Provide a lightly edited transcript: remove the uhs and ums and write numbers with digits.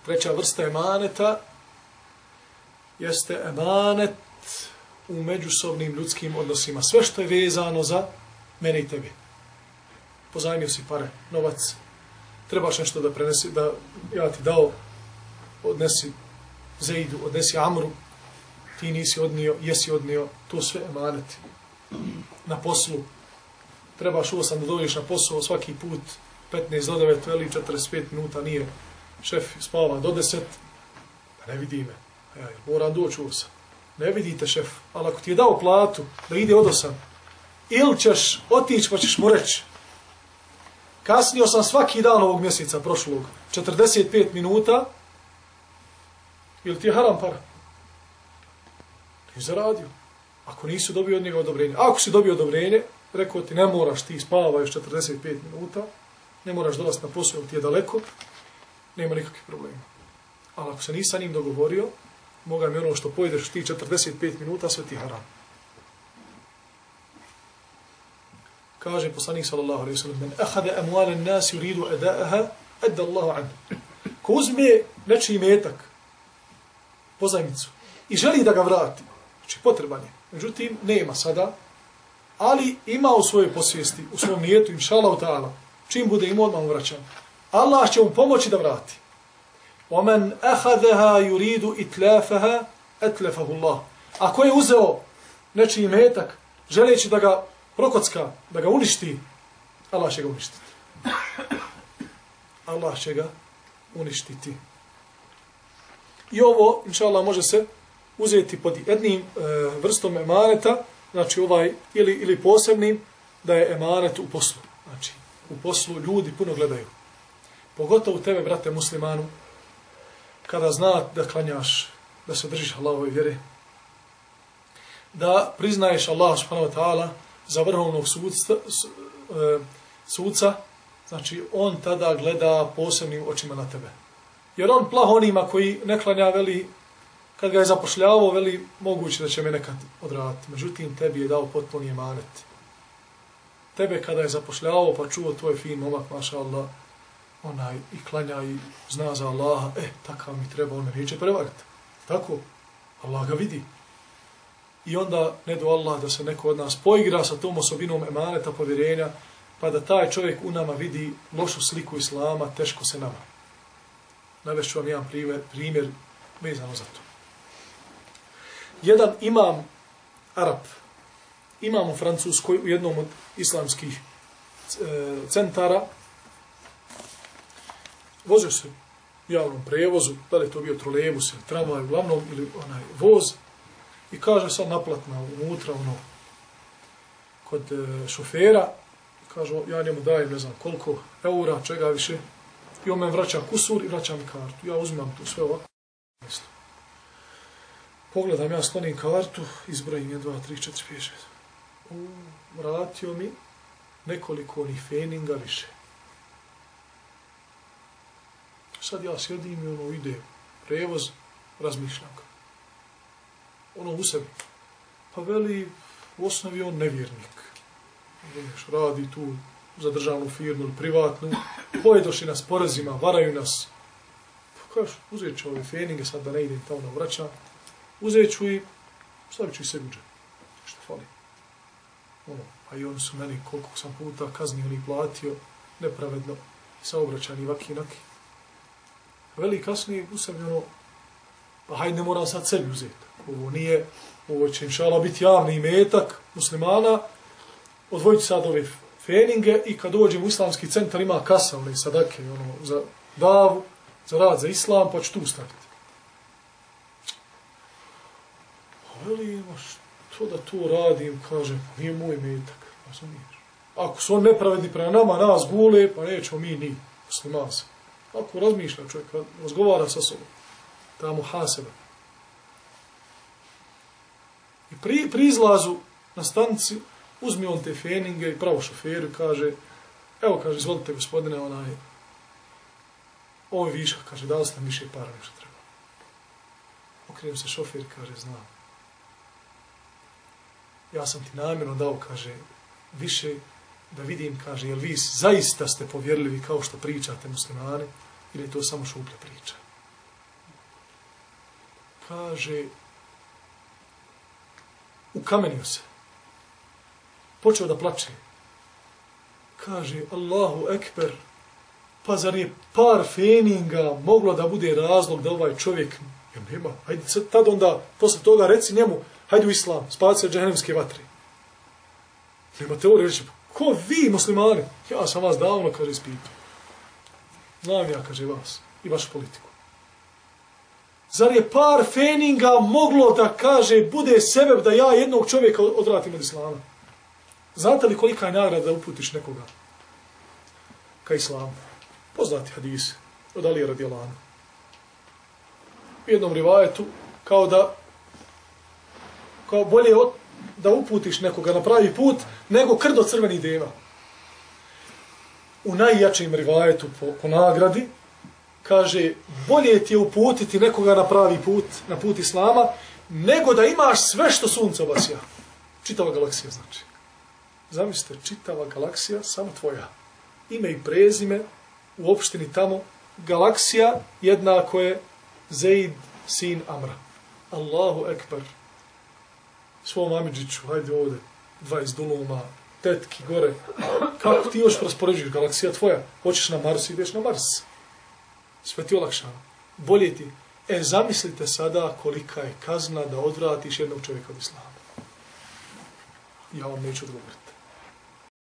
Treća vrsta emaneta jeste emanet u međusobnim ljudskim odnosima. Sve što je vezano za mene i tebi. Pozajmio si pare, novac, trebaš nešto da prenesi, da ja ti dao, odnesi Zejdu, odnesi Amru, ti nisi odnio, jesi odnio, to sve emaneti. Na poslu, trebaš u 8 da dođeš na posao, svaki put 15 do 9, veli 45 minuta, nije šef spava do 10, pa ne vidi me, ja moram doći u 8. Ne vidite šef, ali ako ti je dao platu da ide od 8, ili ćeš otići pa ćeš mu reći, kasnio sam svaki dan ovog mjeseca prošlog, 45 minuta, ili ti je haram para? Ti zaradio. Ako nisi dobio od njega odobrenje. Ako si dobio odobrenje, rekao ti ne moraš, ti spava još 45 minuta, ne moraš dolaziti na posao, ti je daleko, nema nikakvih problema. Ali ako se nisi sa njim dogovorio, moga mi ono što pojedeš ti 45 minuta, sve ti haram. Kaže poslanik sallallahu alejhi ve sellem: "Men ahada amwal an-nas yuridu ada'aha, adda Allahu anhu." Ko uzme nečiji imetak, pozajmicu, i želi da ga vrati, znači potreban je. Međutim, nema sada, ali ima u svojoj posvijesti, u svom nijetu, inšallahu ta'ala, čim bude imao odmah vraćan. Allah će mu pomoći da vrati. وَمَنْ أَخَذَهَا يُرِيدُ إِتْلَافَهَا أَتْلَفَهُ اللَّهُ. Ako je uzeo nečiji imetak, želeći da ga prokocka, da ga uništi, Allah će ga uništiti. Allah će ga uništiti. I ovo, inša Allah, može se uzeti pod jednim vrstom emaneta, znači ovaj, ili posebnim, da je emanet u poslu. Znači, u poslu ljudi puno gledaju. Pogotovo tebe, brate muslimanu, kada zna da klanjaš, da se držiš Allahove vjere, da priznaješ Allah subhanahu wa ta'ala za vrhovnog sudca, znači on tada gleda posebnim očima na tebe. Jer on plah onima koji ne klanja, veli, kad ga je zapošljavao, veli, moguće da će me nekad odraditi. Međutim, tebi je dao potpuni emanet. Tebe kada je zapošljavao, pa čuo tvoj fin momak, maša Allah, onaj i klanja i zna za Allaha, takav mi treba, on me neće prevariti. Tako, Allah ga vidi. I onda ne do Allah da se neko od nas poigra sa tom osobinom emaneta, povjerenja, pa da taj čovjek u nama vidi lošu sliku Islama, teško se nama. Navešću vam jedan primjer vezano za to. Jedan imam Arap, imam u Francuskoj u jednom od islamskih centara, vozio se u javnom prevozu, da li je to bio trolejbus ili tramvaj, uglavnom, ili onaj voz, i kaže sad naplatna unutra, kod šofera, kaže, ja njemu dajem ne znam koliko eura, čega više, i on me vraća kusur i vraća mi kartu. Ja uzimam tu sve ovako. Pogledam, ja sklonim kartu, izbrojim 1, 2, 3, 4, 5, 6. Vratio mi nekoliko onih feninga više. Sad ja sjedim i ide prevoz, razmišljam ga. U sebi. Pa veli, u osnovi on nevjernik. Radi tu za državnu firmu ili privatnu, pojedoši nas porezima, varaju nas. Pa kažu, uzet ću ove feninge, sad da ne idem tamo na vraćam, uzet ću i stavit ću i sebi u džep. Što fali. A i oni su meni koliko sam puta kaznio ili platio, nepravedno, saobraćani vaki naki. Veli kasnije u sebi pa hajde ne moram sad sebi uzeti. Ovo će inšala biti javni imetak muslimana, odvojiti sad ove feninge i kad dođem u islamski centar ima kasa, sadake, za davu, za rad, za islam, pa ću tu staviti. Veli, što da to radim, kaže, nije moj imetak, razumiješ. Ako su on nepravedni prema nama, nas gule, pa nećemo mi ni muslimanci. Ako razmišlja čovjek, razgovara sa sobom, tamo haseba. I pri izlazu na stanici uzmi on te feninge i pravo šoferu kaže, evo, kaže, izvolite gospodine, ovo je višak, kaže, dali ste nam više para nego što treba. Okrenem se šofer i kaže, znam. Ja sam ti namjerno dao, kaže, više da vidim, kaže, jel vi zaista ste povjerljivi kao što pričate muslimani ili je to samo šuplja priča. kaže, ukamenio se. Počeo da plače. Kaže, Allahu ekber, pa zar je par feninga moglo da bude razlog da ovaj čovjek, ja nema, hajde tad onda, posle toga reci njemu, hajde u islam, spasi se džehennemske vatre. Nema teorije, reći, ko vi muslimani? Ja sam vas davno, kaže, ispitao. Znam ja, kaže, vas i vašu politiku. Zar je par feninga moglo da kaže, bude sebeb da ja jednog čovjeka odvratim od islama? Znate li kolika je nagrada da uputiš nekoga ka islamu? Poznati hadis od Alije radijallahu anhu. U jednom rivajetu, kao bolje da uputiš nekoga na pravi put, nego krdo crvenih deva. U najjačem rivajetu po nagradi, kaže, bolje ti je uputiti nekoga na pravi put, na put islama, nego da imaš sve što sunce obasja. Čitava galaksija znači. Zamislite, čitava galaksija, samo tvoja. Ime i prezime u opštini tamo, galaksija jednako je Zaid sin Amra. Allahu ekber. Svom Amidžiću, hajde ovdje, 20 duluma, tetki gore. Kako ti još raspoređuješ, galaksija tvoja? Hoćeš na Mars, ideš na Mars. Sve ti olakšava. Bolje ti. Zamislite sada kolika je kazna da odvratiš jednog čovjeka od islama. Ja vam neću odgovoriti.